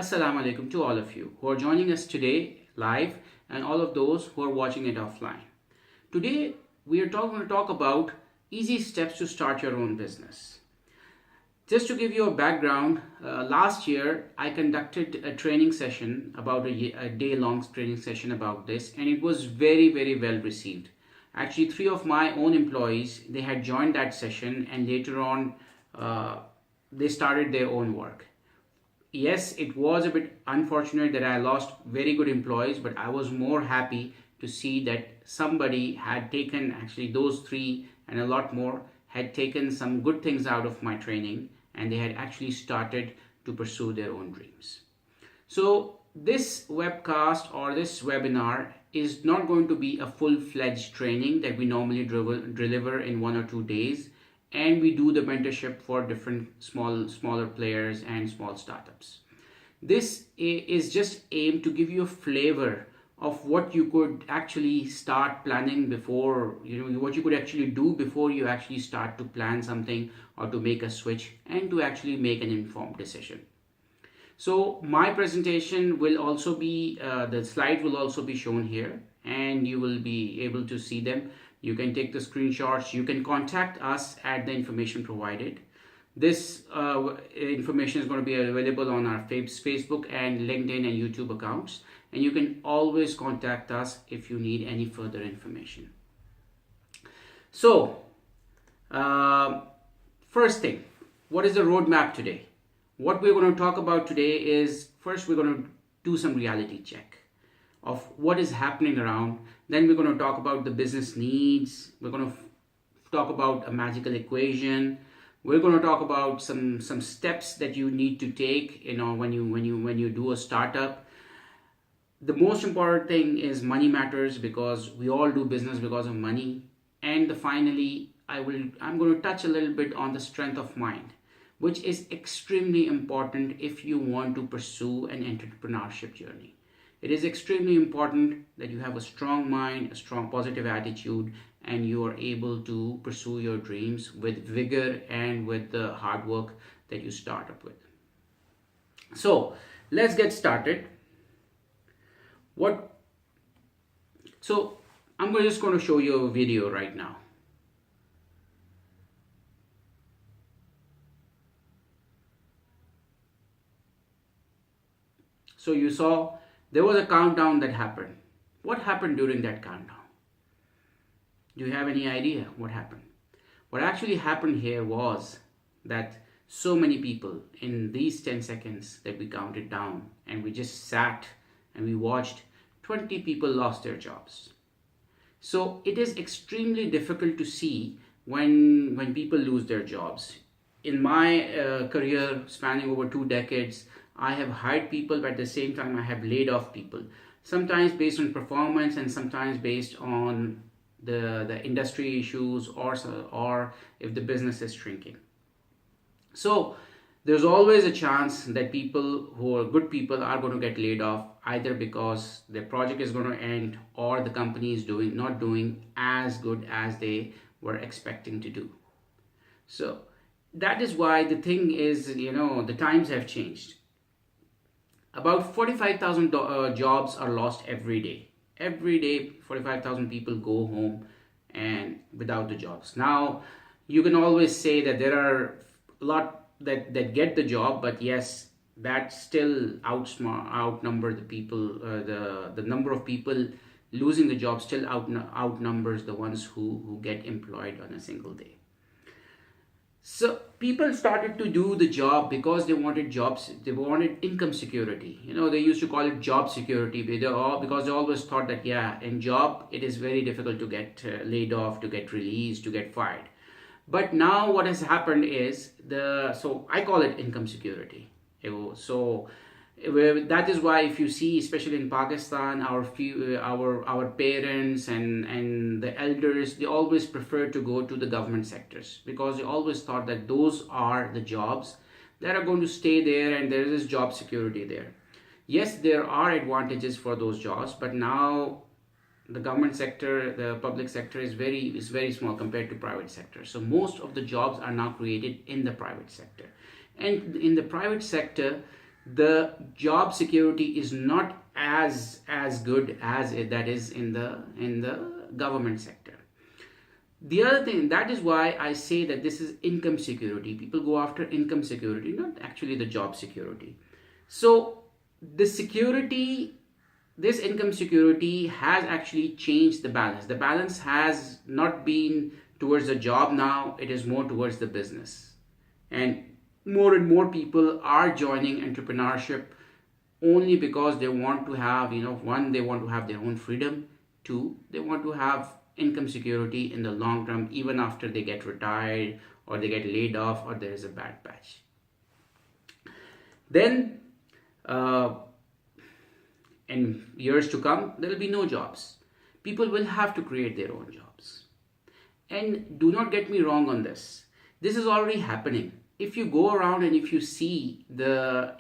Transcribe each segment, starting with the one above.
Assalamu alaikum to all of you who are joining us today live and all of those who are watching it offline. Today we are going to talk about easy steps to start your own business. Just to give you a background, last year I conducted a training session about a day-long training session about this, and it was very well received. Actually, 3 of my own employees, they had joined that session, and later on they started their own work. Yes, it was a bit unfortunate that I lost very good employees, but I was more happy to see that somebody had taken, actually those 3 and a lot more, had taken some good things out of my training, and they had actually started to pursue their own dreams. So this webcast or this webinar is not going to be a full-fledged training that we normally deliver in 1 or 2 days, and we do the mentorship for different smaller players and small startups. This is just aimed to give you a flavor of what you could actually start planning before, what you could actually do before you actually start to plan something or to make a switch and to actually make an informed decision. So my presentation will also be, the slides will also be shown here, and you will be able to see them. You can take the screenshots. You can contact us at the information provided. This information is going to be available on our Facebook and LinkedIn and YouTube accounts. And you can always contact us if you need any further information. So, first thing, what is the roadmap today? What we're going to talk about today is, first we're going to do some reality check of what is happening around. Then we're going to talk about the business needs. We're going to talk about a magical equation. We're going to talk about some steps that you need to take, when you do a startup. The most important thing is money matters, because we all do business because of money. And finally, I'm going to touch a little bit on the strength of mind, which is extremely important if you want to pursue an entrepreneurship journey. It is extremely important that you have a strong mind, a strong positive attitude, and you are able to pursue your dreams with vigor and with the hard work that you start up with. So let's get started. So I'm just going to show you a video right now. So you saw there was a countdown that happened. What happened during that countdown? Do you have any idea what happened? What actually happened here was that so many people in these 10 seconds that we counted down, and we just sat and we watched, 20 people lost their jobs. So it is extremely difficult to see when people lose their jobs. In my career spanning over 2 decades, I have hired people, but at the same time I have laid off people. Sometimes based on performance, and sometimes based on the industry issues, or if the business is shrinking. So there's always a chance that people who are good people are going to get laid off, either because their project is going to end or the company is not doing as good as they were expecting to do. So that is why the thing is, the times have changed. About 45,000 jobs are lost every day. Every day, 45,000 people go home and without the jobs. Now, you can always say that there are a lot that get the job, but yes, that still outnumber the people. The number of people losing the job still outnumbers the ones who get employed on a single day. So people started to do the job because they wanted jobs, they wanted income security. They used to call it job security, because they always thought that, in job, it is very difficult to get laid off, to get released, to get fired. But now what has happened is, so I call it income security. So that is why, if you see, especially in Pakistan, our parents and the elders, they always prefer to go to the government sectors, because they always thought that those are the jobs that are going to stay there, and there is job security there. Yes, there are advantages for those jobs, but now the government sector, the public sector is very small compared to private sector. So most of the jobs are now created in the private sector, and in the private sector, the job security is not as good as that is in the government sector. The other thing, that is why I say that this is income security. People go after income security, not actually the job security. So the security, this income security has actually changed the balance. The balance has not been towards the job now, it is more towards the business. And more people are joining entrepreneurship only because they want to have, one, they want to have their own freedom. Two, they want to have income security in the long term, even after they get retired or they get laid off or there is a bad patch. Then, in years to come, there will be no jobs. People will have to create their own jobs. And do not get me wrong on this. This is already happening. If you go around and if you see there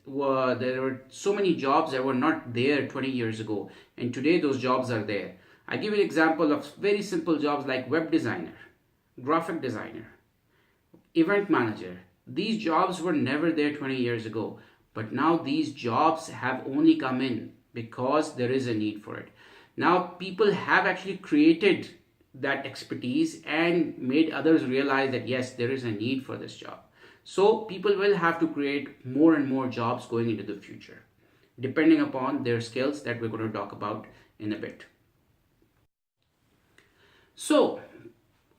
were so many jobs that were not there 20 years ago, and today those jobs are there. I give you an example of very simple jobs like web designer, graphic designer, event manager. These jobs were never there 20 years ago, but now these jobs have only come in because there is a need for it. Now people have actually created that expertise and made others realize that yes, there is a need for this job. So people will have to create more and more jobs going into the future, depending upon their skills that we're going to talk about in a bit. So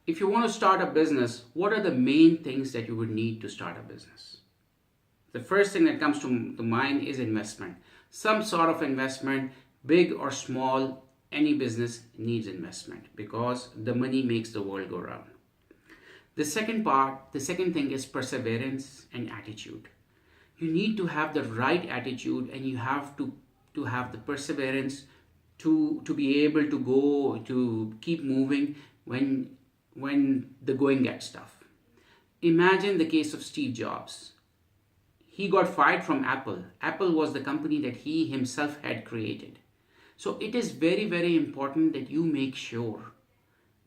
if you want to start a business, what are the main things that you would need to start a business? The first thing that comes to mind is investment. Some sort of investment, big or small. Any business needs investment because the money makes the world go round. The second thing is perseverance and attitude. You need to have the right attitude and you have to have the perseverance to be able to go, to keep moving when the going gets tough. Imagine the case of Steve Jobs. He got fired from Apple. Apple was the company that he himself had created. So it is very, very important that you make sure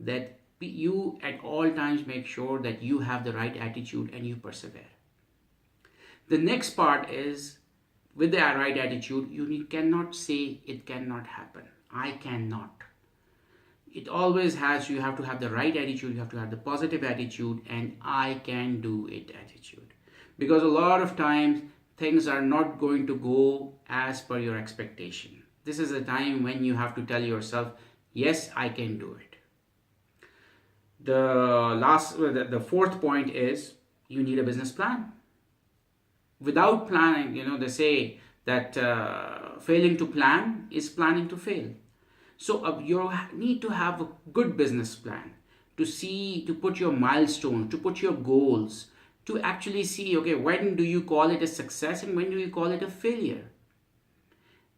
that you at all times make sure that you have the right attitude and you persevere. The next part is, with the right attitude, you cannot say it cannot happen. I cannot. It always has, you have to have the right attitude, you have to have the positive attitude and I can do it attitude. Because a lot of times things are not going to go as per your expectation. This is a time when you have to tell yourself, yes, I can do it. The fourth point is you need a business plan. Without planning, they say that failing to plan is planning to fail. So you need to have a good business plan to put your milestones, to put your goals, to actually see, okay, when do you call it a success and when do you call it a failure?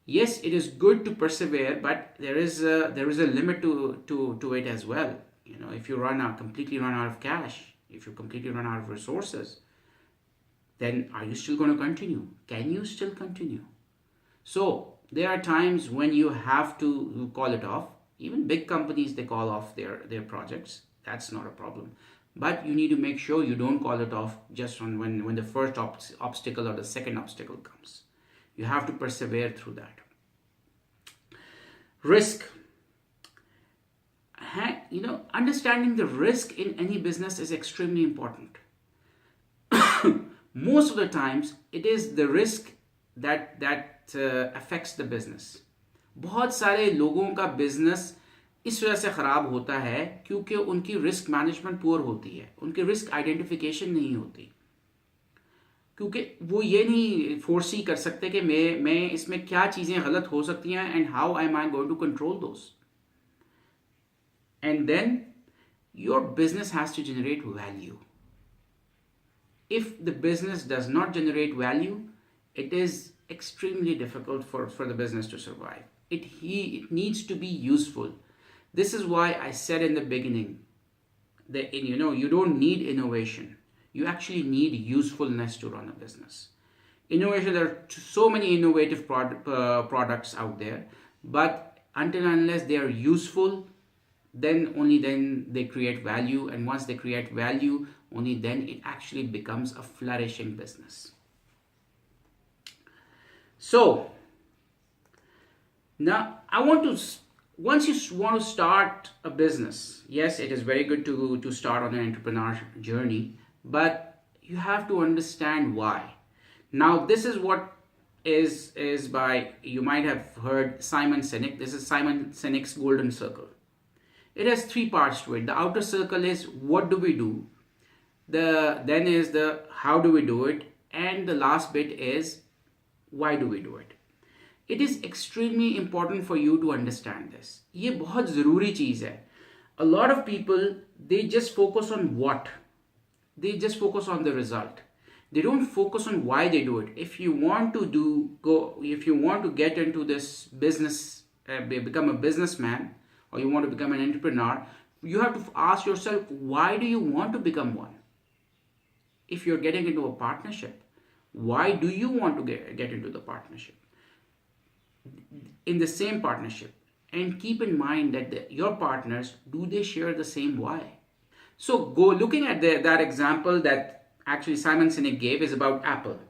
Yes, it is good to persevere, but there is a limit to it as well. If you completely run out of cash, if you completely run out of resources, then are you still going to continue? Can you still continue? So there are times when you have to call it off. Even big companies, they call off their projects. That's not a problem. But you need to make sure you don't call it off just when the first obstacle or the second obstacle comes. You have to persevere through that. Risk. Understanding the risk in any business is extremely important. Most of the times, it is the risk that affects the business. बहुत सारे लोगों का business इस वजह से खराब होता है क्योंकि उनकी रिस्क मैनेजमेंट पुअर होती है, उनकी रिस्क आइडेंटिफिकेशन नहीं होती, क्योंकि वो ये नहीं फोर्सी कर सकते कि मैं इसमें क्या चीज़ें गलत हो सकती हैं and how am I going to control those. And then your business has to generate value. If the business does not generate value, it is extremely difficult for the business to survive. It needs to be useful. This is why I said in the beginning that you don't need innovation. You actually need usefulness to run a business. Innovation, there are so many innovative products out there, but until and unless they are useful, only then they create value, and once they create value, only then it actually becomes a flourishing business. So now I want to, once you want to start a business, yes, it is very good to start on an entrepreneur journey, but you have to understand why. Now this is what is by, you might have heard Simon Sinek. This is Simon Sinek's golden circle. It has three parts to it. The outer circle is what do we do? Then is the how do we do it? And the last bit is why do we do it? It is extremely important for you to understand this. ये बहुत ज़रूरी चीज़ है. A lot of people, they just focus on what. They just focus on the result. They don't focus on why they do it. If you want to get into this business, become a businessman, or you want to become an entrepreneur, you have to ask yourself, why do you want to become one? If you're getting into a partnership, why do you want to get into the partnership? In the same partnership, and keep in mind that your partners, do they share the same why? So go looking at that example that actually Simon Sinek gave is about Apple.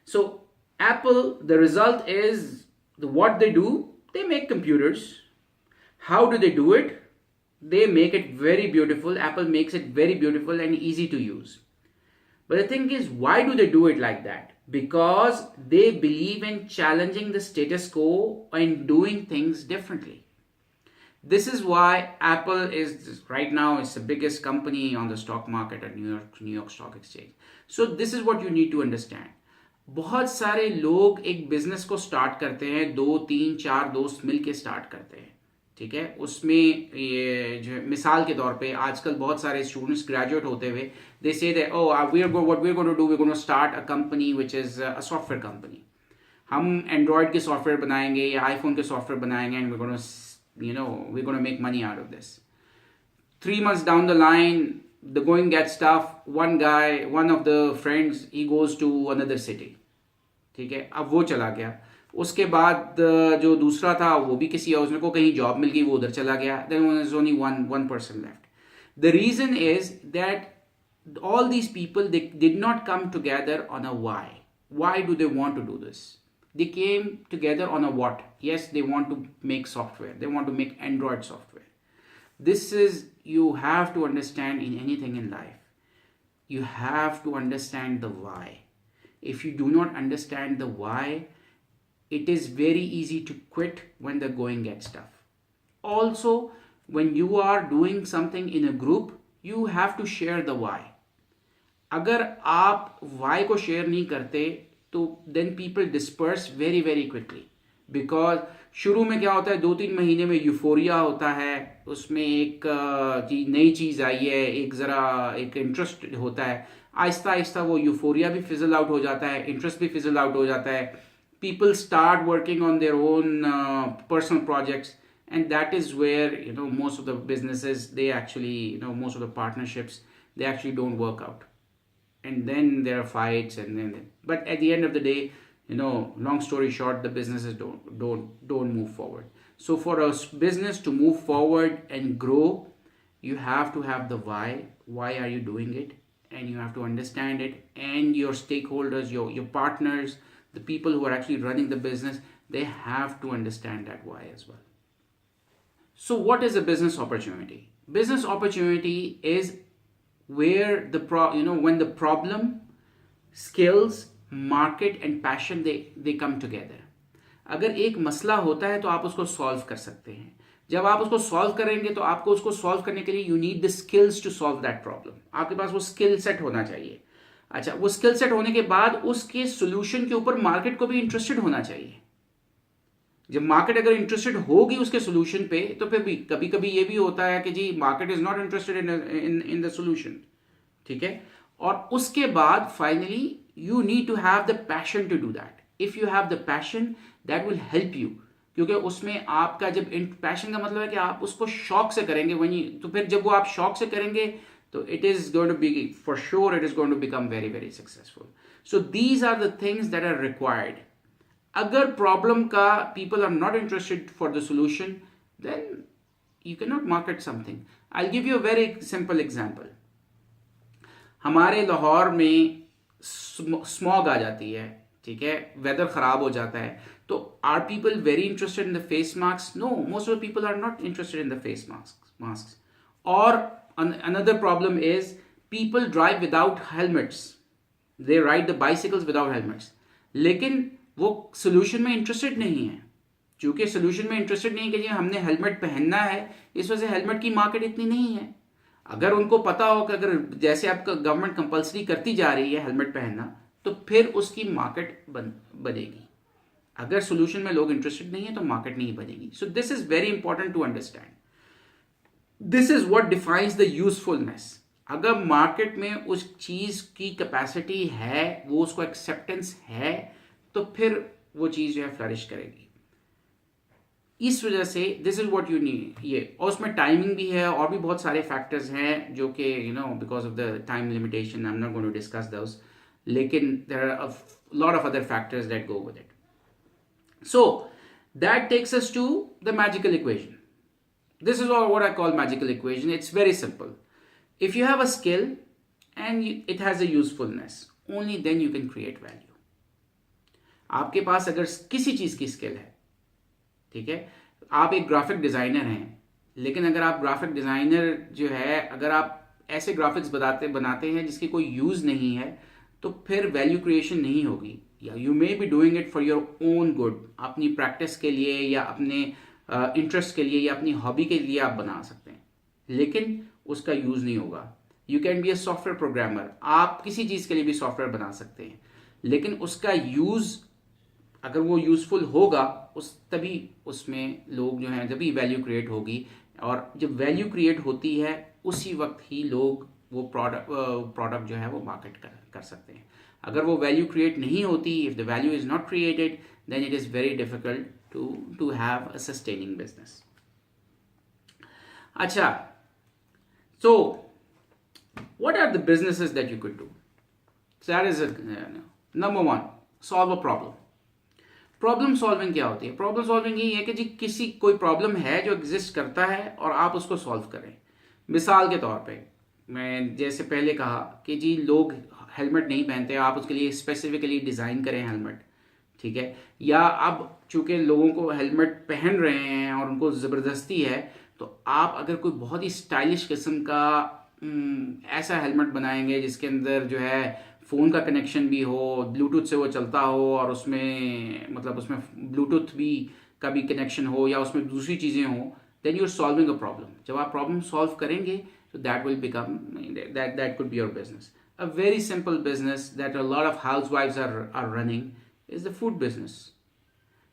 So Apple, the result is what they do, they make computers. How do they do it? They make it very beautiful. Apple makes it very beautiful and easy to use. But the thing is, why do they do it like that? Because they believe in challenging the status quo and doing things differently. This is why Apple is right now, it's the biggest company on the stock market at New York Stock Exchange. So this is what you need to understand. बहुत सारे लोग एक business को start करते हैं, 2, 3, 4 दोस्त मिलके start करते हैं. ठीक है, उसमें ये जो मिसाल के तौर पे आजकल बहुत सारे स्टूडेंट्स ग्रेजुएट होते हुए they say that what we're going to do, we're going to start a company which is a software company. हम एंड्रॉयड के सॉफ्टवेयर बनाएंगे या आईफोन के सॉफ्टवेयर बनाएंगे and we're going to make money out of this. 3 months down the line, the going gets tough. One of the friends, he goes to another city. ठीक है, अब वो चला गया. उसके बाद जो दूसरा था वो भी किसी और, उसको कहीं जॉब मिल गई, वो उधर चला गया. Then there was only one person left. The reason is that all these people, they did not come together on a why. Why do they want to do this? They came together on a what. Yes, they want to make software. They want to make Android software. This is, you have to understand in anything in life. You have to understand the why. If you do not understand the why, it is very easy to quit when the going gets tough. Also, when you are doing something in a group, you have to share the why. अगर आप why को share नहीं करते, तो then people disperse very very quickly. Because शुरू में क्या होता है, 2-3 महीने में यूफोरिया होता है, उसमें एक नई चीज़ आई है, एक इंटरेस्ट होता है. आहिस्ता आहिस्ता वो यूफोरिया भी फिजल आउट हो जाता है, इंटरेस्ट भी फिजल आउट हो जाता है. People start working on their own personal projects, and that is where most of the businesses, they actually most of the partnerships, they actually don't work out, and then there are fights, but at the end of the day, long story short, the businesses don't move forward. So for a business to move forward and grow, you have to have the why are you doing it, and you have to understand it, and your stakeholders, your partners, the people who are actually running the business, they have to understand that why as well. So what is a business opportunity? Business opportunity is where when the problem, skills, market and passion, they come together. अगर एक मसला होता है तो आप उसको solve कर सकते हैं. जब आप उसको सॉल्व करेंगे तो आपको उसको सॉल्व करने के लिए you need the skills to solve that problem. आपके पास वो स्किल सेट होना चाहिए. अच्छा, वो स्किल सेट होने के बाद उसके सोल्यूशन के ऊपर मार्केट को भी इंटरेस्टेड होना चाहिए. जब मार्केट अगर इंटरेस्टेड होगी उसके सोल्यूशन पे, तो फिर भी कभी कभी ये भी होता है कि जी market is not interested in the solution. ठीक है, और उसके बाद finally you need to have the passion to do that. If you have the passion, that will help you, क्योंकि उसमें आपका जब पैशन का मतलब है कि आप उसको शौक से करेंगे तो फिर जब वो आप शौक से करेंगे तो it is going to be, for sure it is going to become very very successful. So these are the things that are required. अगर problem का people are not interested for the solution, then you cannot market something. I'll give you a very simple example. हमारे लाहौर में smog आ जाती है. ठीक है, weather खराब हो जाता है, तो are people very interested in the face mask? No, most of the people are not interested in the face mask. और another problem is people drive without helmets, they ride the bicycles without helmets, लेकिन वो solution में interested नहीं है. चूंकि solution में interested नहीं है कि जी हमने हेलमेट पहनना है, इस वजह से हेलमेट की मार्केट इतनी नहीं है. अगर उनको पता हो कि अगर जैसे आपका गवर्नमेंट कंपलसरी करती जा रही है हेलमेट पहनना, तो फिर उसकी मार्केट बनेगी. अगर सोल्यूशन में लोग इंटरेस्टेड नहीं है तो मार्केट नहीं बनेगी. So this is very important to understand. This is what defines the usefulness. अगर मार्केट में उस चीज की कैपेसिटी है, वो उसको एक्सेप्टेंस है, तो फिर वो चीज जो है फ्लरिश करेगी. इस वजह से this is what you need. ये और उसमें टाइमिंग भी है और भी बहुत सारे फैक्टर्स हैं जो कि because of the time limitation I am not going to discuss those, लेकिन there are a lot of other factors that go with it. So that takes us to the magical equation. This is what I call magical equation. It's very simple. If you have a skill and it has a usefulness, only then you can create value. आपके पास अगर किसी चीज की skill है, ठीक है, आप एक ग्राफिक डिजाइनर हैं, लेकिन अगर आप ग्राफिक डिजाइनर जो है, अगर आप ऐसे ग्राफिक्स बनाते हैं जिसकी कोई यूज नहीं है, तो फिर वैल्यू क्रिएशन नहीं होगी. या you may be doing it for your own good, अपनी प्रैक्टिस के लिए या अपने इंटरेस्ट के लिए या अपनी हॉबी के लिए आप बना सकते हैं, लेकिन उसका यूज नहीं होगा. You can be a software programmer, आप किसी चीज के लिए भी सॉफ्टवेयर बना सकते हैं, लेकिन उसका यूज अगर वो यूजफुल होगा तभी उसमें लोग जो हैं, जब वैल्यू क्रिएट होगी. और जब वैल्यू क्रिएट होती है उसी वक्त ही लोग वो प्रोडक्ट जो है वो मार्केट कर सकते हैं. अगर वो वैल्यू क्रिएट नहीं होती, if the value is not created, then it is very difficult to have a sustaining business. Acha, so what are the businesses that you could do? So that is number one, solve a problem. Problem solving क्या होती है? Problem solving ये है कि जी कोई problem है जो exist करता है और आप उसको सॉल्व करें. मिसाल के तौर पे मैं जैसे पहले कहा कि जी लोग हेलमेट नहीं पहनते, आप उसके लिए स्पेसिफिकली डिज़ाइन करें हेलमेट, ठीक है. या अब चूंकि लोगों को हेलमेट पहन रहे हैं और उनको ज़बरदस्ती है, तो आप अगर कोई बहुत ही स्टाइलिश किस्म का ऐसा हेलमेट बनाएंगे जिसके अंदर जो है फ़ोन का कनेक्शन भी हो, ब्लूटूथ से वो चलता हो, और उसमें उसमें ब्लूटूथ भी का भी कनेक्शन हो, या उसमें दूसरी चीज़ें हो, then you are solving a problem. जब आप प्रॉब्लम सॉल्व करेंगे तो that will become that could be your business. A very simple business that a lot of हाउसवाइफ्स are running is the food business.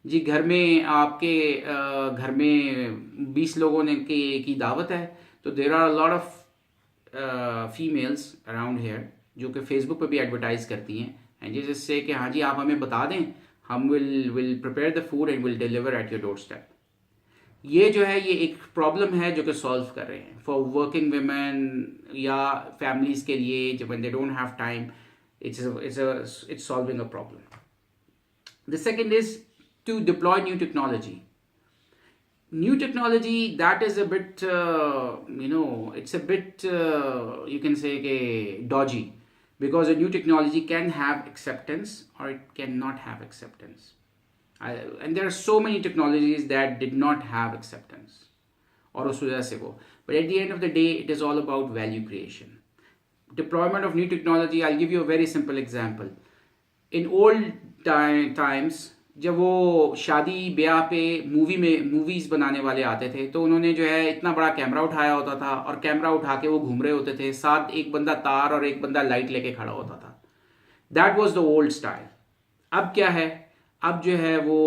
जी घर में आपके घर में 20 लोगों ने की दावत है, तो there are lot of females around here जो कि फेसबुक पे भी एडवर्टाइज करती हैं, एंड जिससे कि हाँ जी आप हमें बता दें, हम will prepare the food and will deliver at your door step. ये जो है ये एक प्रॉब्लम है जो कि सॉल्व कर रहे हैं फॉर वर्किंग वुमेन या फैमिलीज के लिए जब they don't have time. It's solving a problem. The second is to deploy new technology. New technology, that is a bit, it's a bit, you can say, dodgy, because a new technology can have acceptance or it cannot have acceptance. And there are so many technologies that did not have acceptance. और उस वजह से वो. But at the end of the day, it is all about value creation. Deployment of new technology, I'll give you a very simple example. In old times जब वो शादी ब्याह पे मूवीज़ बनाने वाले आते थे, तो उन्होंने जो है इतना बड़ा कैमरा उठाया होता था और कैमरा उठा के वो घूम रहे होते थे, साथ एक बंदा तार और एक बंदा लाइट लेके खड़ा होता था. That was the old style. अब क्या है? अब जो है वो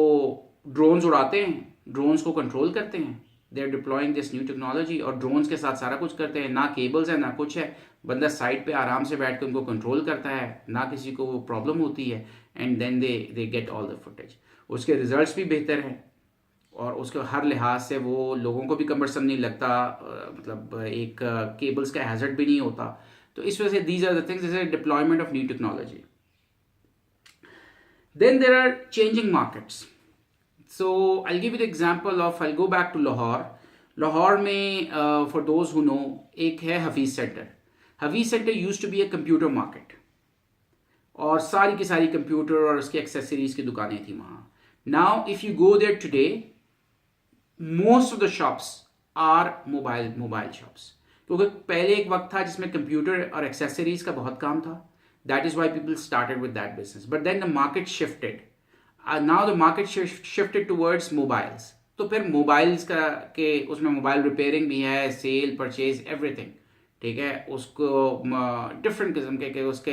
ड्रोन्स उड़ाते हैं, ड्रोन्स को कंट्रोल करते हैं. They are deploying this new technology और ड्रोन्स के साथ सारा कुछ करते हैं. ना केबल्स है ना कुछ है, बंदा साइड पे आराम से बैठ के उनको कंट्रोल करता है, ना किसी को वो प्रॉब्लम होती है, and then they get all the footage. उसके रिजल्ट्स भी बेहतर हैं और उसके हर लिहाज से वो लोगों को भी कमरसम नहीं लगता, एक केबल्स का हैजर्ड भी नहीं होता. तो इस वजह से these are the things, this is deployment of new technology. Then there are changing markets. So I'll give you the example of, I'll go back to Lahore. Lahore में for those who know, एक है Hafeez centre. Hafeez centre used to be a computer market. और सारी की सारी computer और उसके accessories की दुकानें थी वहाँ. Now if you go there today, most of the shops are mobile shops. क्योंकि पहले एक वक्त था जिसमें कंप्यूटर और एक्सेसरीज का बहुत काम था. That is why people started with that business. But then the market shifted. Now the market shifted towards mobiles. तो फिर मोबाइल्स का के उसमें मोबाइल रिपेयरिंग भी है, सेल, परचेज, एवरीथिंग. ठीक है, उसको डिफरेंट किस्म के उसके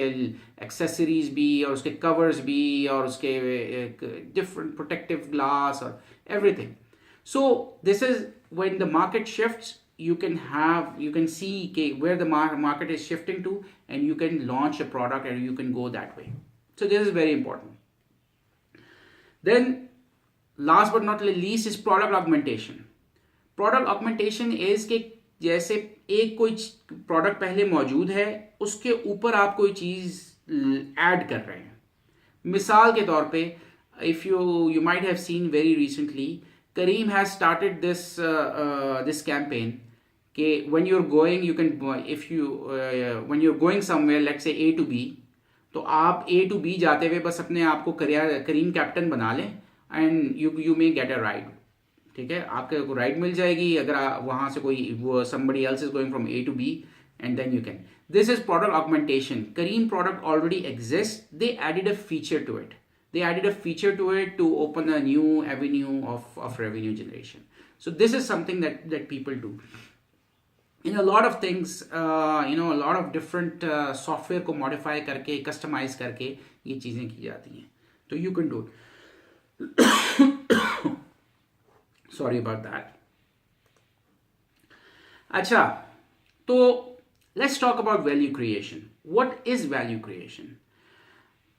एक्सेसरीज भी और उसके कवर्स भी और उसके डिफरेंट प्रोटेक्टिव ग्लास और everything. So this is when the market shifts, you can see where the market is shifting to, and you can launch a product and you can go that way. So this is very important. Then last but not least is product augmentation. Product augmentation is कि जैसे एक कोई product पहले मौजूद है, उसके ऊपर आप कोई चीज़ ऐड कर रहे हैं. मिसाल के तौर पे, if you might have seen very recently, Kareem has started this campaign. Okay, when you're going, you can when you're going somewhere, let's say A to B, तो आप A to B जाते हुए बस अपने आप को करीम कैप्टन बना लें and you may get a ride. ठीक है, आपको राइड मिल जाएगी अगर वहाँ से कोई somebody else is going from A to B, and then you can. This is product augmentation. Kareem product already exists. They added a feature to it. They added a feature to it to open a new avenue of revenue generation. So this is something that people do. In a lot of things, a lot of different software को modify करके, customize करके ये चीज़ें की जाती हैं. तो you can do it. Sorry about that. अच्छा, तो let's talk about value creation. What is value creation?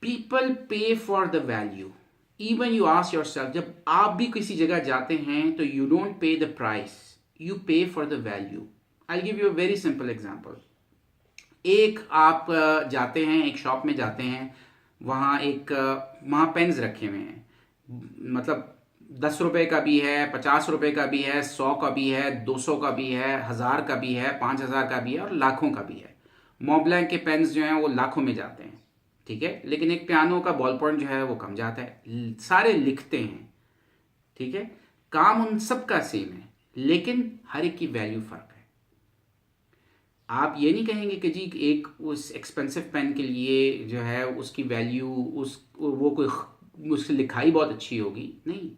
People pay for the value. Even you ask yourself, जब आप भी किसी जगह जाते हैं तो you don't pay the price, you pay for the value. I'll give you a very simple example. एक आप जाते हैं, एक शॉप में जाते हैं, वहाँ पेन्स रखे हुए हैं. मतलब 10 रुपए का भी है, 50 रुपए का भी है, 100 का भी है, 200 का भी है, 1000 का भी है, 5000 का भी है और लाखों का भी है. मोब्लैंक के पेन्स जो हैं वो लाखों में जाते हैं. ठीक है, लेकिन एक पियानो का बॉल पॉइंट जो है वो कम जाता है. सारे लिखते हैं. ठीक है, काम उन सब का सेम है, लेकिन हर एक की वैल्यू फर्क है. आप ये नहीं कहेंगे कि जी एक उस एक्सपेंसिव पेन के लिए जो है उसकी वैल्यू उसकी लिखाई बहुत अच्छी होगी. नहीं,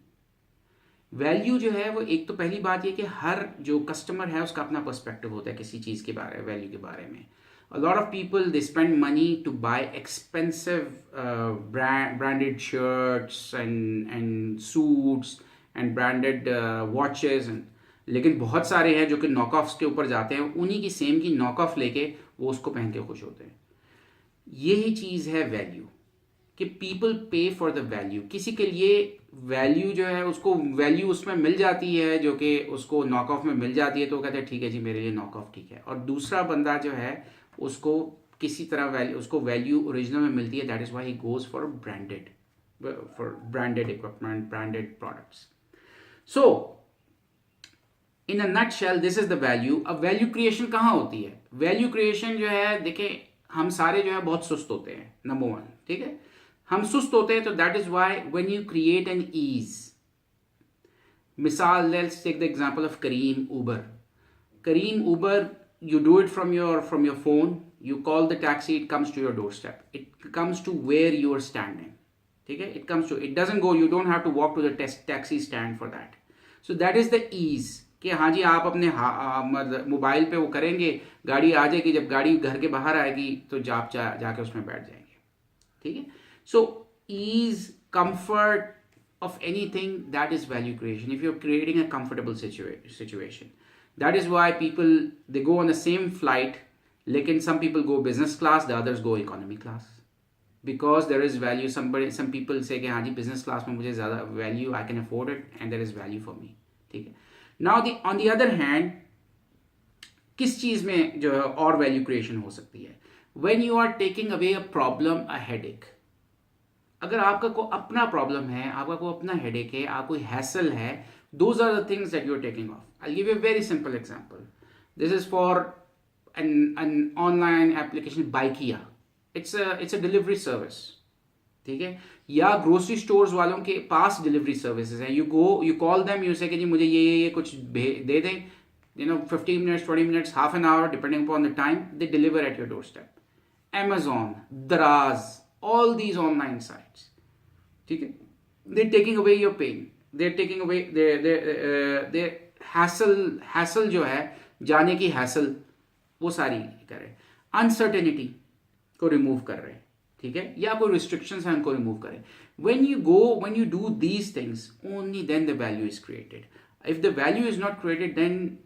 वैल्यू जो है वो एक तो पहली बात ये कि हर जो कस्टमर है उसका अपना पर्सपेक्टिव होता है किसी चीज़ के बारे में, वैल्यू के बारे में. A lot of people, they spend money to buy expensive branded shirts and suits and branded watches. लेकिन बहुत सारे हैं जो कि नॉकऑफ्स के ऊपर जाते हैं, उन्हीं की सेम की नॉकऑफ लेके वो उसको पहन के खुश होते हैं. यही चीज़ है वैल्यू, कि पीपल पे फॉर द वैल्यू. किसी के लिए वैल्यू जो है उसको वैल्यू उसमें मिल जाती है जो कि उसको नॉकऑफ में मिल जाती है, तो वो कहते हैं ठीक है जी मेरे लिए नॉकऑफ ठीक है. और दूसरा बंदा जो है उसको किसी तरह उसको वैल्यू ओरिजिनल में मिलती है. That is why he goes for branded equipment, branded products. So in a nutshell this is the value. अब वैल्यू क्रिएशन कहाँ होती है? वैल्यू क्रिएशन जो है, देखिए हम सारे जो है बहुत सुस्त होते हैं. नंबर 1, ठीक है, हम सुस्त होते हैं. तो that is why when you create an ease. मिसाल, let's take the example of Careem Uber. You do it from your phone. You call the taxi. It comes to your doorstep. It comes to where you are standing. ठीक है? It doesn't go. You don't have to walk to the taxi stand for that. So that is the ease. कि हाँ जी आप अपने mobile पे वो करेंगे, गाड़ी आ जाएगी. जब गाड़ी घर के बाहर आएगी तो आप जाके उसमें बैठ जाएंगे. ठीक है? So ease, comfort of anything, that is value creation. If you're creating a comfortable situation. That is why people, they go on the same flight, lekin some people go business class, the others go economy class. Because there is value. Some people say कि हाँ जी business class में मुझे ज़्यादा value, I can afford it and there is value for me. ठीक है. Now on the other hand, किस चीज़ में जो है और value creation हो सकती है? When you are taking away a problem, a headache. अगर आपका को अपना प्रॉब्लम है, आपका को अपना हेडेक है, आप कोई हैसल है, those are the things that you're taking off. I'll give you a very simple example. This is for an online application, Bikeia. It's a delivery service, ठीक है। या ग्रोसरी स्टोर्स वालों के पास डिलीवरी सर्विसेज हैं, you call them, you से कि जी मुझे ये कुछ दे दें, 15 minutes, 20 minutes, half an hour, depending upon the time, they deliver at your doorstep. Amazon, Daraz, all these online sites, ठीक है, they're taking away your pain, they're taking away their hassle जो है, जाने की hassle, वो सारी कर रहे हैं, अनसर्टेनिटी को रिमूव कर रहे हैं, ठीक है, या कोई रिस्ट्रिक्शंस हैं उनको रिमूव करें. when you do these things, only then the value is created. If the value is not created, then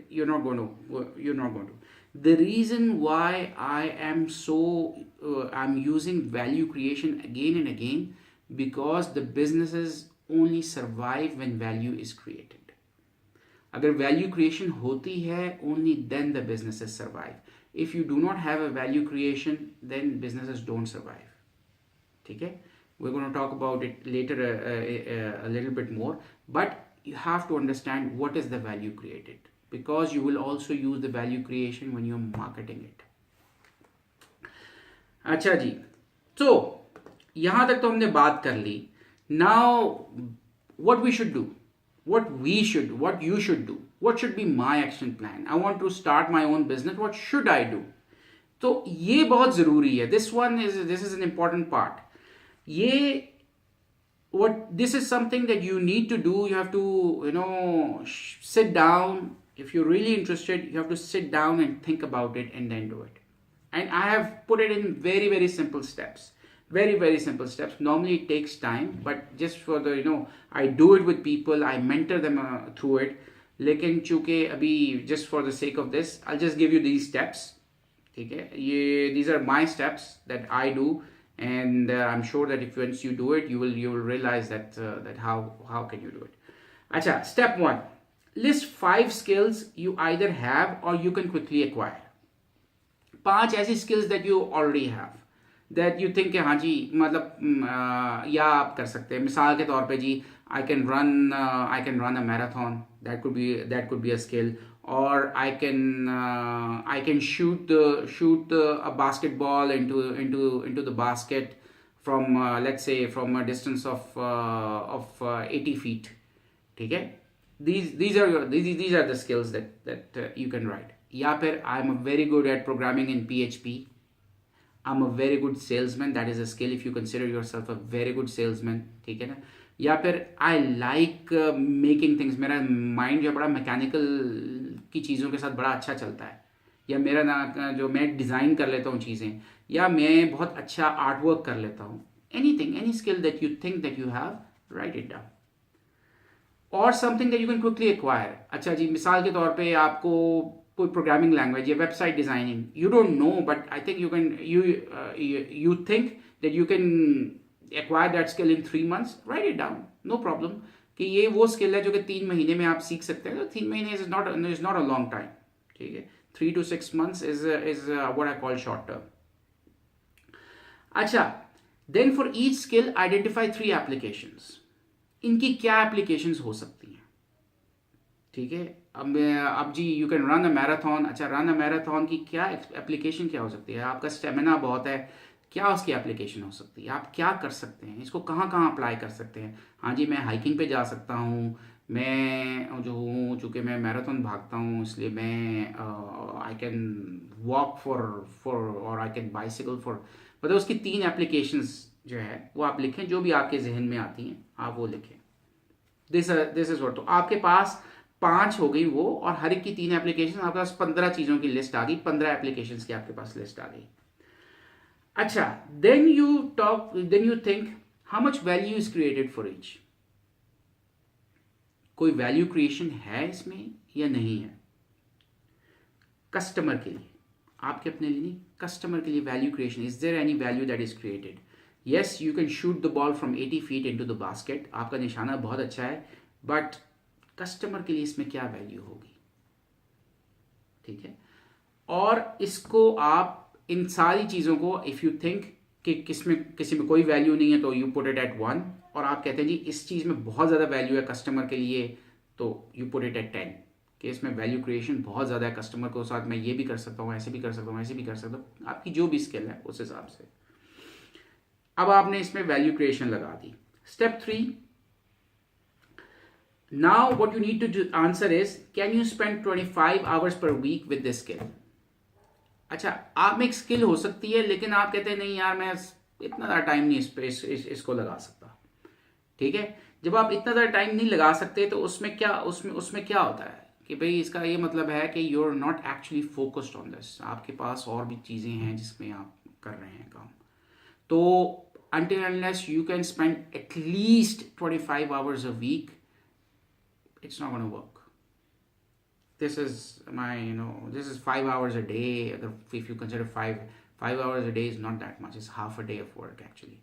you're not going to. The reason why I am I'm using value creation again and again, because the businesses only survive when value is created. अगर value creation होती है, only then the businesses survive. If you do not have a value creation, then businesses don't survive. ठीक है, we're going to talk about it later a little bit more, but you have to understand what is the value created, because you will also use the value creation when you're marketing it. अच्छा जी, तो यहाँ तक तो हमने बात कर ली. Now what we should do, what you should do, what should be my action plan. I want to start my own business, what should I do? तो ये बहुत ज़रूरी है. This is an important part. This is something that you need to do. You have to, sit down. If you're really interested, you have to sit down and think about it and then do it. And I have put it in very, very simple steps. Very, very simple steps. Normally it takes time, but just for the, I do it with people, I mentor them through it. लेकिन चूंकि अभी just for the sake of this, I'll just give you these steps. ठीक है, these are my steps that I do, and I'm sure that if once you do it, you will realize that how can you do it. अच्छा, step 1, list 5 skills you either have or you can quickly acquire. 5 ऐसी skills that you already have, that you think हाँ जी, मतलब या आप कर सकते हैं. मिसाल के तौर पे जी, I can run a marathon. That could be a skill. Or I can shoot a basketball into the basket from let's say from a distance of 80 feet. ठीक है, these are the skills that you can write. या फिर I'm very good at programming in PHP. I'm a very good salesman. That is a skill if you consider yourself a very good salesman. ठीक है ना. या फिर I like making things. मेरा mind जो बड़ा मैकेनिकल की चीज़ों के साथ बड़ा अच्छा चलता है. या मेरा जो मैं डिज़ाइन कर लेता हूँ चीज़ें, या मैं बहुत अच्छा आर्ट वर्क कर लेता हूँ. Anything, any skill that you think that you have, write it down. Or something that you can quickly acquire. अच्छा जी, मिसाल के तौर पे आपको कोई प्रोग्रामिंग लैंग्वेज या website designing, you don't know, but I think you think that you can acquire that skill in 3 months. Write it down, no problem. कि ये वो स्किल है जो कि 3 महीने में आप सीख सकते हैं. तो 3 महीने is not a long time. ठीक है, 3 to 6 months is what I call short term. अच्छा, then for each skill identify 3 applications. इनकी क्या एप्लीकेशंस हो सकती हैं. ठीक है, अब जी you can run a marathon. अच्छा, रन अ मैराथन की क्या एप्लीकेशन क्या हो सकती है. आपका स्टेमिना बहुत है, क्या उसकी एप्लीकेशन हो सकती है. आप क्या कर सकते हैं, इसको कहाँ कहाँ अप्लाई कर सकते हैं. हाँ जी, मैं हाइकिंग पे जा सकता हूँ. मैं जो हूँ, चूँकि मैं मैराथन भागता हूँ, इसलिए मैं आई कैन वॉक फॉर और आई कैन बाइसिकल फॉर. मतलब उसकी 3 एप्लीकेशंस जो है वो आप लिखें, जो भी आपके जहन में आती हैं आप वो लिखें. This is what. तो आपके पास 5 हो गई वो, और हर एक की 3 एप्लीकेशन. आपके पास 15 चीज़ों की लिस्ट आ गई, 15 एप्लीकेशंस की आपके पास लिस्ट आ गई. अच्छा, then you think how much value is created for each. कोई वैल्यू क्रिएशन है इसमें या नहीं है. कस्टमर के लिए, आपके अपने लिए नहीं, कस्टमर के लिए value creation. Is there any value that is created. Yes, you can shoot the ball from 80 feet into the basket. आपका निशाना बहुत अच्छा है, बट कस्टमर के लिए इसमें क्या वैल्यू होगी. ठीक है, और इसको आप इन सारी चीज़ों को, इफ़ यू थिंक कि किसी में कोई वैल्यू नहीं है, तो यू पुट इट एट 1. और आप कहते हैं जी इस चीज़ में बहुत ज़्यादा वैल्यू है कस्टमर के लिए, तो यू पुट इट एट 10. कि इसमें वैल्यू क्रिएशन बहुत ज़्यादा है, कस्टमर को साथ मैं ये भी कर सकता हूँ, ऐसे भी कर सकता हूँ, ऐसे भी कर सकता हूँ, आपकी जो भी स्किल है उस हिसाब से। अब आपने इसमें वैल्यू क्रिएशन लगा दी। Step 3, now what you need to answer is, can you spend 25 hours per week with this skill. अच्छा, आप में एक स्किल हो सकती है, लेकिन आप कहते हैं नहीं यार मैं इतना ज़्यादा टाइम नहीं इसको लगा सकता। ठीक है, जब आप इतना ज़्यादा टाइम नहीं लगा सकते तो उसमें क्या होता है कि भाई इसका ये मतलब है कि you are not actually focused on this, आपके पास और भी चीज़ें हैं जिसमें आप कर रहे हैं काम। तो until unless you can spend at least 25 hours a week, it's not going to work. This is this is 5 hours a day. If you consider 5 hours a day is not that much, it's half a day of work actually.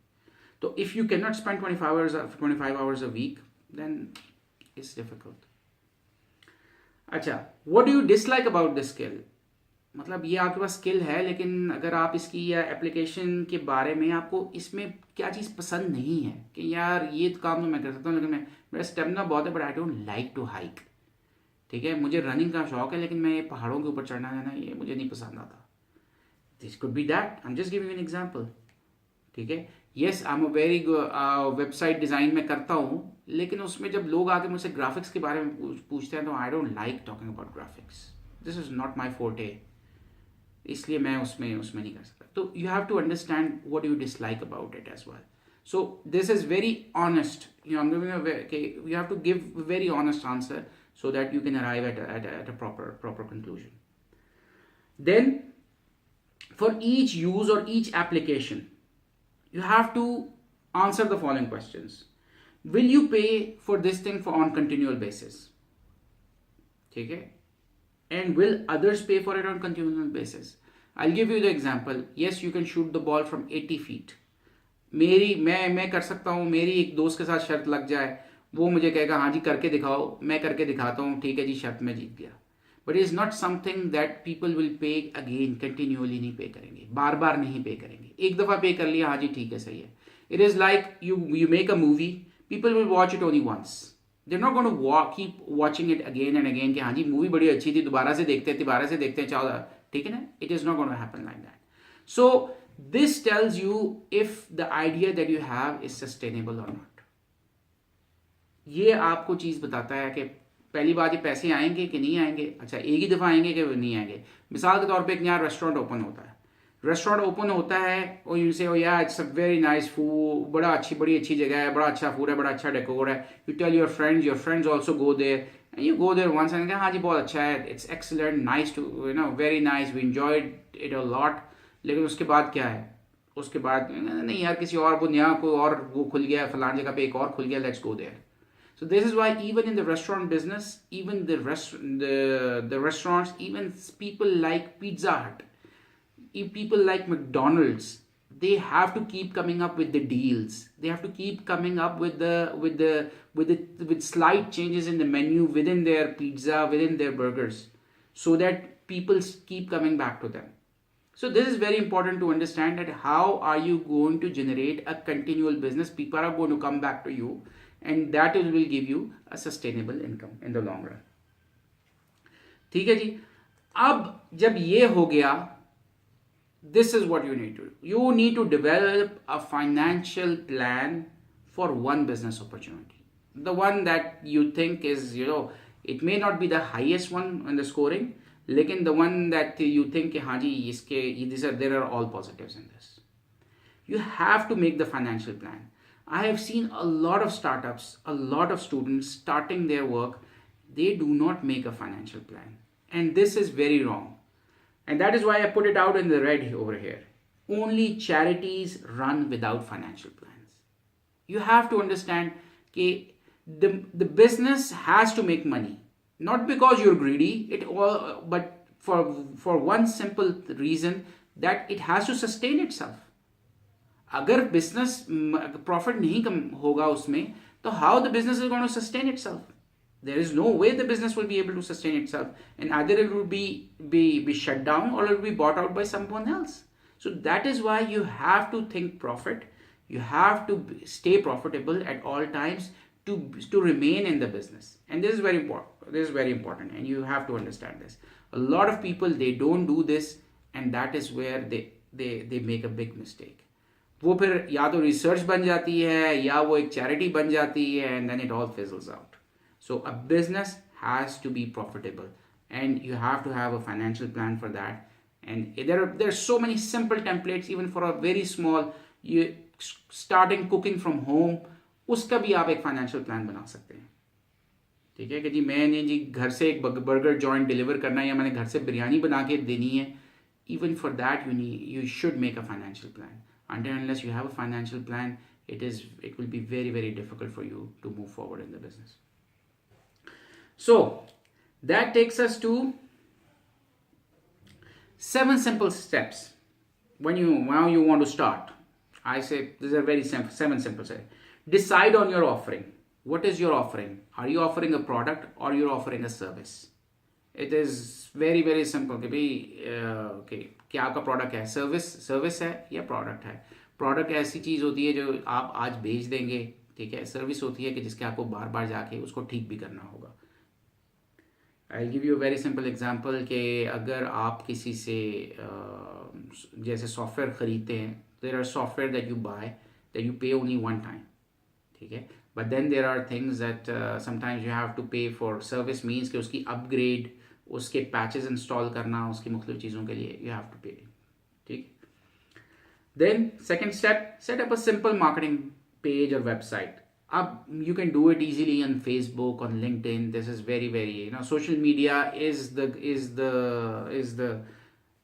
So if you cannot spend 25 hours a week, then it's difficult. अच्छा, what do you dislike about this skill? मतलब ये आपके पास skill है, लेकिन अगर आप इसकी या एप्लीकेशन के बारे में आपको इसमें क्या चीज़ पसंद नहीं है कि यार ये तो काम तो मैं कर सकता हूँ, लेकिन मेरा स्टेमिना बहुत है, but I don't like to hike. ठीक है, मुझे रनिंग का शौक है, लेकिन मैं ये पहाड़ों के ऊपर चढ़ना जाना ये मुझे नहीं पसंद आता। This could be that, I am just giving an example. ठीक है, yes I am a very website design में करता हूँ, लेकिन उसमें जब लोग आके मुझसे ग्राफिक्स के बारे में पूछते हैं तो I don't like talking about graphics, this is not my forte, इसलिए मैं उसमें नहीं कर सकता। तो you have to understand what you dislike about it as well. So this is very honest, you have to give very honest answer so that you can arrive at a proper conclusion. Then for each use or each application, you have to answer the following questions. Will you pay for this thing on continual basis? Okay? And will others pay for it on continual basis? I'll give you the example. Yes, you can shoot the ball from 80 feet. मैं कर सकता हूँ, मेरी एक दोस्त के साथ शर्त लग जाए, वो मुझे कहेगा हाँ जी करके दिखाओ, मैं करके दिखाता हूँ, ठीक है जी शर्त में जीत गया। But is not something that people will pay again, continually नहीं पे करेंगे, बार बार नहीं पे करेंगे, एक दफ़ा पे कर लिया हाँ जी ठीक है सही है। It is like you make a movie, people will watch it only once, they are not going to keep watching it again and again कि हाँ जी मूवी बड़ी अच्छी थी, दोबारा से देखते हैं चाहो, ठीक है ना। It is not going to happen like that. So this tells you if the idea that you have is sustainable और नॉट। ये आपको चीज़ बताता है कि पहली बात ये पैसे आएंगे कि नहीं आएंगे। अच्छा, एक ही दफ़ा आएंगे कि नहीं आएंगे। मिसाल के तौर पे एक नया रेस्टोरेंट ओपन होता है और यू से यार it's a very nice food, बड़ी अच्छी जगह है, बड़ा अच्छा फूड है, बड़ा अच्छा डेकोर है। You tell your friends also go there and you go there once and हाँ जी बहुत अच्छा है, it's excellent, nice to very nice, we enjoyed it a lot. लेकिन उसके बाद क्या है, उसके बाद नहीं यार किसी और यहाँ कोई और वो खुल गया, फलान जगह पे एक और खुल गया, let's go there. So this is why even in the restaurant business, even the restaurants, even people like Pizza Hut, people like McDonald's, they have to keep coming up with the deals. They have to keep coming up with slight changes in the menu within their pizza, within their burgers, so that people keep coming back to them. So this is very important to understand that how are you going to generate a continual business. People are going to come back to you, and that will give you a sustainable income in the long run. ठीक है जी। अब जब ये हो गया, this is what you need to do. You need to develop a financial plan for one business opportunity. The one that you think is, it may not be the highest one in the scoring, लेकिन the one that you think हाँ जी there are all positives in this. You have to make the financial plan. I have seen a lot of startups, a lot of students starting their work, they do not make a financial plan. And this is very wrong. And that is why I put it out in the red over here. Only charities run without financial plans. You have to understand that the business has to make money. Not because you're greedy, but for one simple reason that it has to sustain itself. अगर business profit नहीं कम होगा उसमें, तो how the business is going to sustain itself? There is no way the business will be able to sustain itself, and either it will be shut down और it will be bought out by someone else. So that is why you have to think profit. You have to stay profitable at all times to remain in the business. And this is very important. This is very important, and you have to understand this. A lot of people, they don't do this, and that is where they make a big mistake. वो फिर या तो research बन जाती है या वो एक चैरिटी बन जाती है, and then it all fizzles out. So a business has to be profitable, and you have to have a financial plan for that. And there are so many simple templates even for a very small, you starting cooking from home, उसका भी आप एक financial plan बना सकते हैं. ठीक है कि जी मैंने जी घर से एक बर्गर जॉइंट डिलीवर करना है या मैंने घर से बिरयानी बना के देनी है. Even for that you should make a financial plan. Until unless you have a financial plan, it will be very, very difficult for you to move forward in the business. So that takes us to 7 simple steps when you want to start. I say these are very simple, 7 simple steps. Decide on your offering. What is your offering? Are you offering a product or you're offering a service? It is very, very simple कि भाई okay, क्या आपका product है, service है या product है. Product ऐसी चीज़ होती है जो आप आज बेच देंगे, ठीक है. सर्विस होती है कि जिसके आपको बार बार जाके उसको ठीक भी करना होगा. I give you a very simple example कि अगर आप किसी से जैसे सॉफ्टवेयर ख़रीदते हैं, there are software that you buy that you pay only one time, ठीक है. But then there are things that sometimes you have to pay for service. Means कि उसकी अपग्रेड, उसके पैचेस इंस्टॉल करना, उसकी मुख्तलिफ चीज़ों के लिए यू हैव टू पे, ठीक. Then second step, set up a simple marketing page और website. You can do it easily on Facebook, on LinkedIn. This is very, very, social media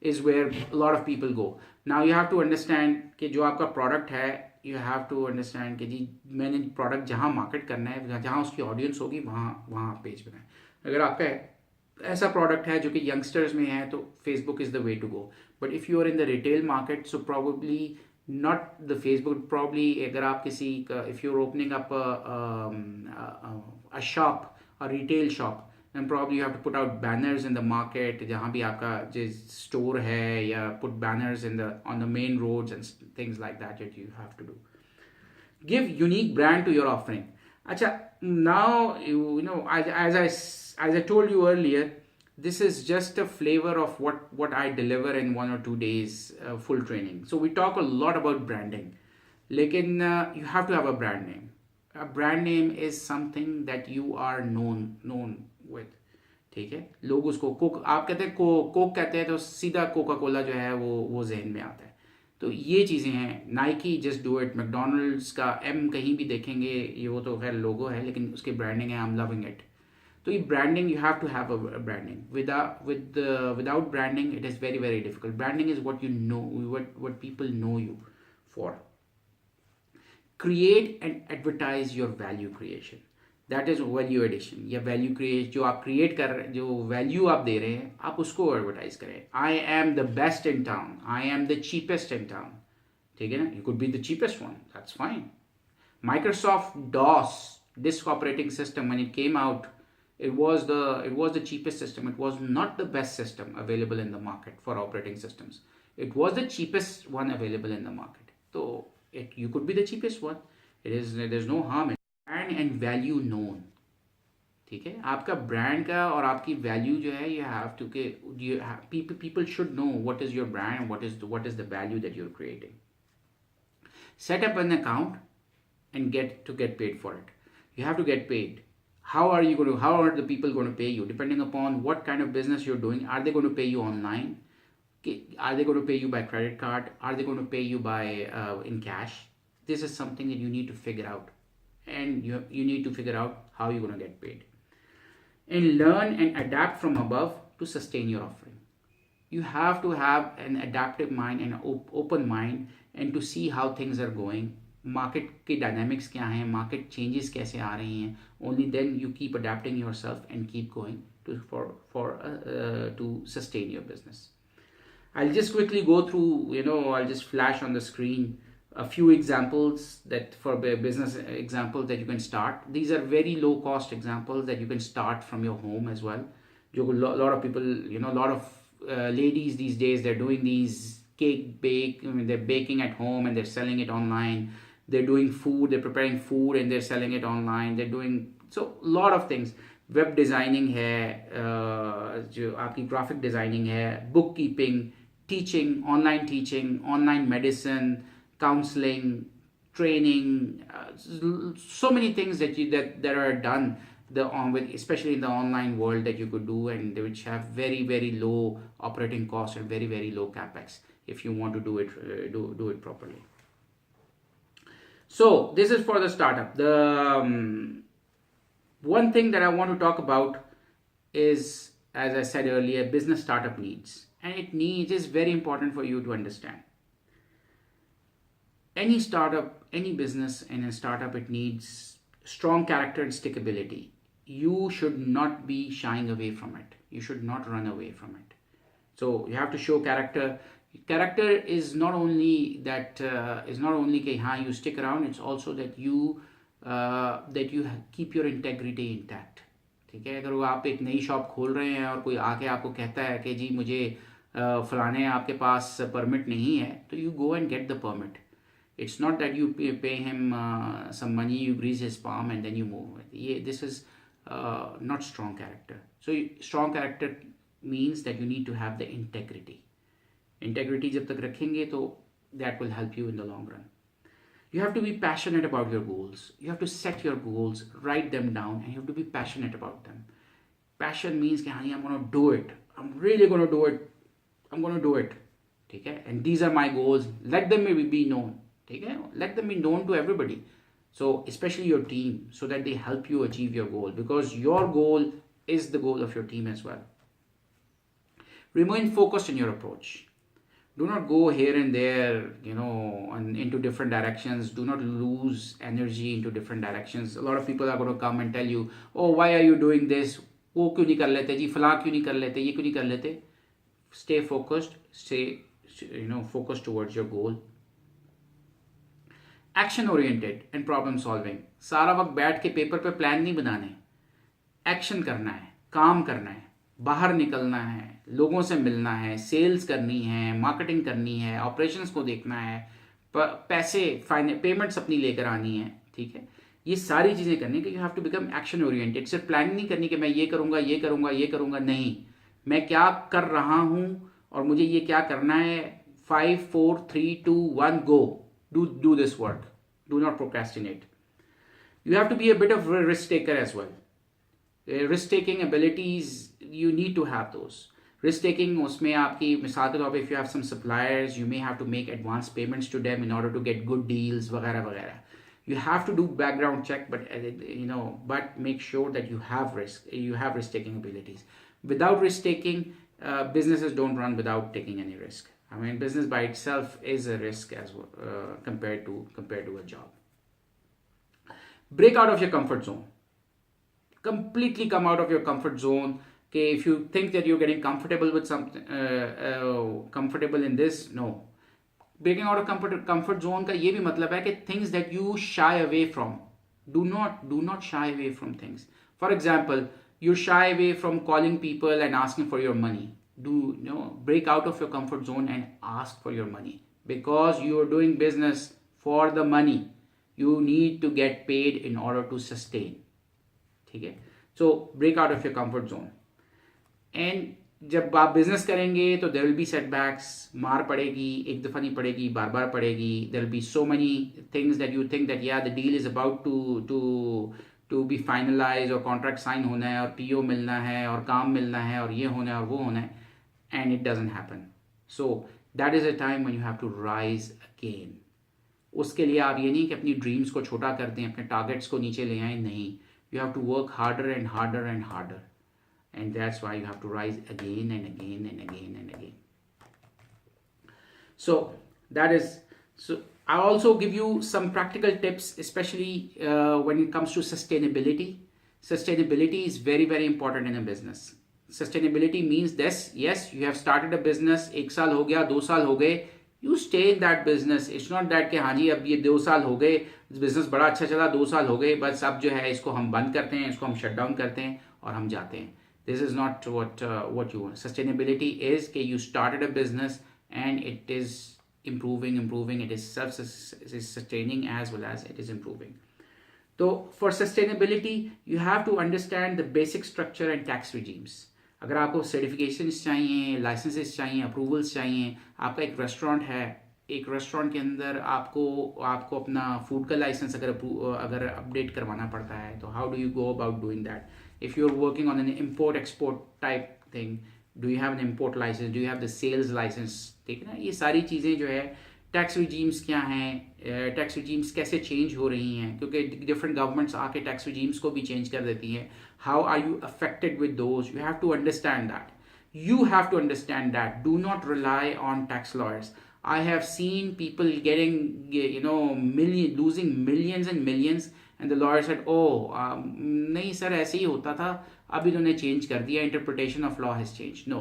is where a lot of people go. Now you have to understand कि जो आपका product है, you have to understand कि जी मैंने product जहाँ market करना है, जहाँ उसकी audience होगी, वहाँ पेज बनाएं. अगर आपका ऐसा product है जो कि youngsters में है, तो Facebook is the way to go. But if you are in the retail market, so probably not the Facebook, probably अगर आप किसी का, if you're opening up a shop, a retail shop, then probably you have to put out banners in the market जहाँ भी आपका जो store है, या put banners on the main roads and things like that you have to do. Give unique brand to your offering. अच्छा, now as I told you earlier, this is just a flavor of what I deliver in 1 or 2 days full training. So we talk a lot about branding. Lekin you have to have a brand name. A brand name is something that you are known with. ठीक है. लोग उसको Coke, आप कहते हैं Coke कहते हैं तो सीधा कोका कोला जो है वो जहन में आता है. तो ये चीज़ें हैं. Nike just do it. McDonald's का एम कहीं भी देखेंगे, ये वो तो खैर लोगो है, लेकिन उसकी ब्रांडिंग है I am loving it. So branding, you have to have a branding. Without branding, it is very, very difficult. Branding is what you know, what people know you for. Create and advertise your value creation. That is value addition. या value create जो आप create कर रहे हैं, जो value आप दे रहे हैं, आप उसको advertise करें. I am the best in town. I am the cheapest in town. ठीक है ना? You could be the cheapest one. That's fine. Microsoft DOS, disk operating system, when it came out, it was the cheapest system. It was not the best system available in the market for operating systems. It was the cheapest one available in the market. So you could be the cheapest one. There's no harm in brand and value known. ठीक है. आपका brand का और आपकी value जो है, you have to people should know what is your brand, what is the value that you're creating. Set up an account and get paid for it. You have to get paid. How are the people going to pay you? Depending upon what kind of business you're doing. Are they going to pay you online? Are they going to pay you by credit card? Are they going to pay you by in cash? This is something that you need to figure out. And you need to figure out how you're going to get paid. And learn and adapt from above to sustain your offering. You have to have an adaptive mind and open mind, and to see how things are going. Market के dynamics क्या हैं, market changes कैसे आ रही हैं. Only then you keep adapting yourself and keep going to sustain your business. I'll just quickly go through, I'll just flash on the screen a few examples that for business examples that you can start. These are very low cost examples that you can start from your home as well. A lot of people, a lot of ladies these days, they're doing these they're baking at home and they're selling it online. they're doing food, they're preparing food and they're selling it online, they're doing so a lot of things. Web designing है, जो आपकी graphic designing है, book keeping, teaching, online medicine, counselling, training, so many things that are done especially in the online world that you could do, and which have very very low operating costs and very very low capex if you want to do it properly. So this is for the startup. The one thing that I want to talk about is, as I said earlier, business startup needs, and it is very important for you to understand. Any startup, any business in a startup, it needs strong character and stickability. You should not be shying away from it. You should not run away from it. So you have to show character. Character is not only that कि हाँ you stick around. It's also that you keep your integrity intact. ठीक है, अगर वो आप एक नई shop खोल रहे हैं और कोई आके आपको कहता है कि जी मुझे फलाने आपके पास परमिट नहीं है, तो you go and get the permit. It's not that you pay him some money, you grease his palm and then you move. This is not strong character. So strong character means that you need to have the integrity. Integrity जब तक रखेंगे तो that will help you in the long run. You have to be passionate about your goals. You have to set your goals, write them down, and you have to be passionate about them. Passion means कि हाँ I'm going to do it. I'm really going to do it. I'm going to do it. ठीक है? And these are my goals. Let them be known. ठीक है? Let them be known to everybody. So especially your team, so that they help you achieve your goal, because your goal is the goal of your team as well. Remain focused in your approach. Do not go here and there, and into different directions. Do not lose energy into different directions. A lot of people are going to come and tell you, oh, why are you doing this? वो क्यों नहीं कर लेते जी, फला क्यों नहीं कर लेते, ये क्यों नहीं कर लेते? Stay focused. Stay, focused towards your goal. Action oriented and problem solving. सारा वक्त बैठ के पेपर पे प्लान नहीं बनाने. एक्शन करना है, काम करना है, बाहर निकलना है, लोगों से मिलना है, सेल्स करनी है, मार्केटिंग करनी है, ऑपरेशंस को देखना है, पैसे पेमेंट्स अपनी लेकर आनी है. ठीक है, ये सारी चीज़ें करनी कि you have to become action oriented. सिर्फ प्लानिंग नहीं करनी कि मैं ये करूँगा ये करूँगा ये करूँगा, नहीं, मैं क्या कर रहा हूँ और मुझे ये क्या करना है. 5 4 3 2 1 go. Do this work. Do not procrastinate. You have to be a bit of a risk taker as well. Risk taking abilities, you need to have those. Risk taking, उसमें आपकी मिसाल के तौर पे if you have some suppliers, you may have to make advance payments to them in order to get good deals वगैरह वगैरह. You have to do background check, but make sure that you have risk taking abilities. Without risk taking, businesses don't run without taking any risk. I mean, business by itself is a risk as well, compared to a job. Break out of your comfort zone. Completely come out of your comfort zone. Okay, if you think that you're getting comfortable with something, comfortable in this, no. Breaking out of comfort zone का ये भी मतलब है कि things that you shy away from. Do not shy away from things. For example, you shy away from calling people and asking for your money. Break out of your comfort zone and ask for your money, because you are doing business for the money. You need to get paid in order to sustain. ठीक है, so break out of your comfort zone. And जब आप business करेंगे तो there will be setbacks. मार पड़ेगी, एक दफ़ा नहीं पड़ेगी, बार बार पड़ेगी. There will be so many things that you think that the deal is about to be finalized, और contract sign होना है, और PO मिलना है, और काम मिलना है, और ये होना है और वो होना है, and it doesn't happen. So that is a time when you have to rise again. उसके लिए आप ये नहीं कि अपनी ड्रीम्स को छोटा कर दें, अपने टारगेट्स को नीचे ले आएं, नहीं. You have to work harder and harder and harder. And that's why you have to rise again and again and again and again. So I'll also give you some practical tips, especially when it comes to sustainability. Sustainability is very, very important in a business. Sustainability means this: yes, you have started a business, 1 साल हो गया, 2 साल हो गए, you stay in that business. It's not that कि हाँ जी अब ये 2 साल हो गए, बिजनेस बड़ा अच्छा चला, 2 साल हो गए, बस अब जो है इसको हम बंद करते हैं, इसको हम शट डाउन करते हैं और हम जाते हैं. This is not what you want. Sustainability is कि you started a business and improving. It is self-sustaining as well as it is improving. So for sustainability, you have to understand the basic structure and tax regimes. अगर आपको certifications चाहिए, licences चाहिए, approvals चाहिए, आपका एक restaurant है, एक restaurant के अंदर आपको आपको अपना फूड का लाइसेंस अगर अपडेट करवाना पड़ता है, तो how do you go about doing that? If you are working on an import export type thing, do you have an import licence, do you have the sales licence? ठीक है ना, ये सारी चीज़ें जो है, टैक्स रिजीम्स क्या हैं, टैक्स रिजीम्स कैसे चेंज हो रही हैं, क्योंकि डिफरेंट गवर्नमेंट्स आके टैक्स रिजीम्स को भी चेंज कर देती हैं. How are you affected with those? You have to understand that. You have to understand that. Do not rely on tax lawyers. I have seen people losing millions and millions, and the lawyer said, "Oh, नहीं sir, ऐसे ही होता था. अब इन्होंने change कर दिया. Interpretation of law has changed." No.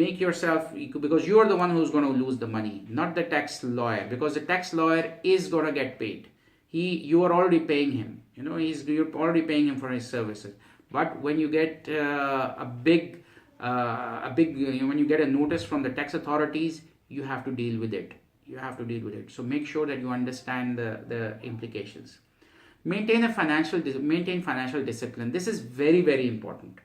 Make yourself, because you are the one who's going to lose the money, not the tax lawyer, because the tax lawyer is going to get paid. You are already paying him. You're already paying him for his services. But when you get when you get a notice from the tax authorities, you have to deal with it. So make sure that you understand the implications. Maintain financial discipline. This is very, very important.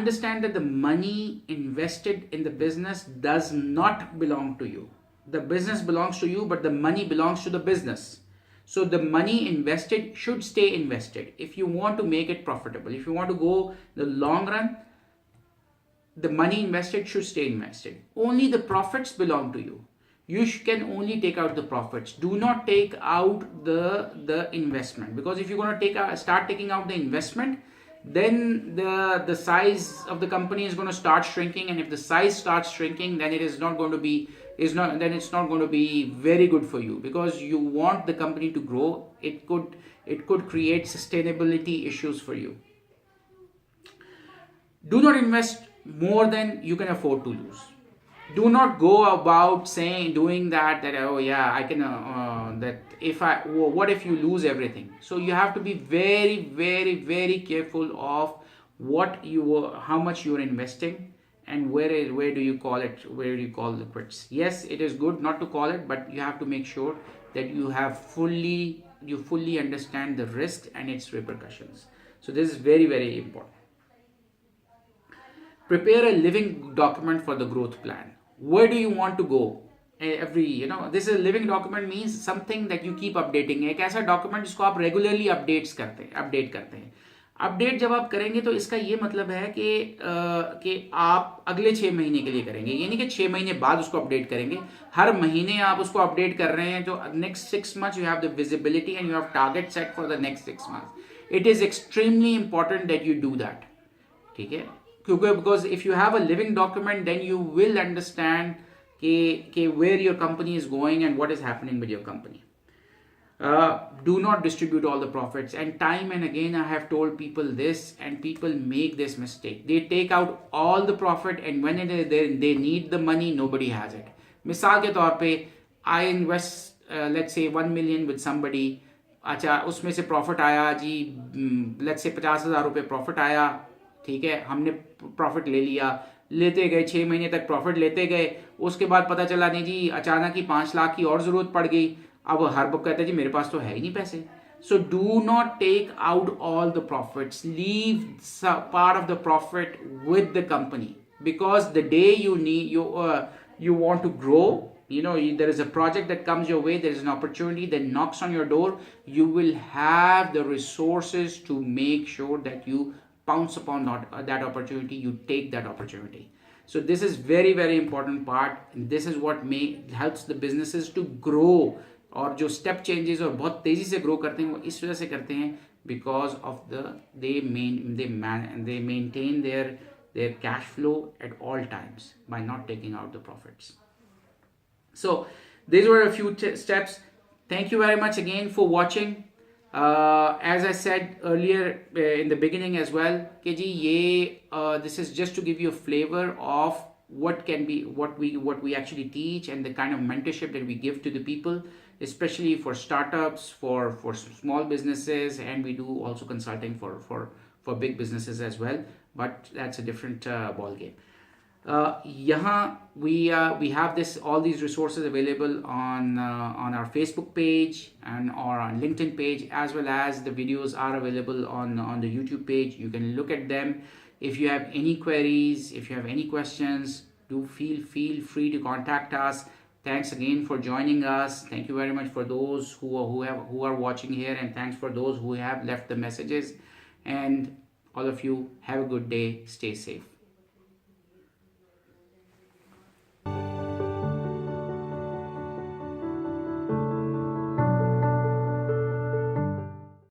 Understand that the money invested in the business does not belong to you. The business belongs to you, but the money belongs to the business. So the money invested should stay invested. If you want to make it profitable, if you want to go the long run, the money invested should stay invested. Only the profits belong to you. You can only take out the profits. Do not take out the investment, because if you're going to start taking out the investment, then the size of the company is going to start shrinking, and if the size starts shrinking, then it's not going to be very good for you, because you want the company to grow. It could create sustainability issues for you. Do not invest more than you can afford to lose. Do not go about doing that oh yeah, I can what if you lose everything? So you have to be very, very, very careful of how much you are investing, and where do you call the quits. Yes, it is good not to call it, but you have to make sure that you fully understand the risk and its repercussions. So this is very, very important. Prepare a living document for the growth plan. Where do you want to go? This is a living document, means something that you keep updating. एक ऐसा document जिसको आप regularly update करते हैं. Update जब आप करेंगे, तो इसका ये मतलब है कि आप अगले 6 महीने के लिए करेंगे, यानी कि 6 महीने बाद उसको अपडेट करेंगे. हर महीने आप उसको अपडेट कर रहे हैं, तो next 6 months you have the visibility and you have target set for the next 6 months. It is extremely important that you do that. ठीक है, because if you have a living document, then you will understand where your company is going and what is happening with your company. Do not distribute all the profits. And time and again, I have told people this, and people make this mistake. They take out all the profit, and when they need the money, nobody has it. मिसाल के तौर पे, I invest let's say 1 million with somebody. अच्छा, उसमें से profit आया जी, let's say 50,000 रुपये profit आया. ठीक है, हमने प्रॉफिट ले लिया, लेते गए 6 महीने तक प्रॉफिट लेते गए. उसके बाद पता चला नहीं जी, अचानक ही 5 लाख की और ज़रूरत पड़ गई. अब हर वक्त कहते हैं जी मेरे पास तो है ही नहीं पैसे. So do not take out all the profits. Leave part of the profit with the company, because the day you want to grow, there is a project that comes your way, there is an opportunity that knocks on your door, you will have the resources to make sure that you pounce upon that opportunity, you take that opportunity. So this is very, very important part. This is what helps the businesses to grow. और जो step changes और बहुत तेजी से grow करते हैं, वो इस वजह से करते हैं, because of they maintain their cash flow at all times by not taking out the profits. So these were a few steps. Thank you very much again for watching. As I said earlier in the beginning as well, this is just to give you a flavor of what we actually teach, and the kind of mentorship that we give to the people, especially for startups, for small businesses, and we do also consulting for big businesses as well. But that's a different ball game. यहाँ we have this all these resources available on our Facebook page and or on LinkedIn page, as well as the videos are available on the YouTube page. You can look at them. If you have any queries, if you have any questions, do feel free to contact us. Thanks again for joining us. Thank you very much for those who are watching here, and thanks for those who have left the messages. And all of you, have a good day. Stay safe.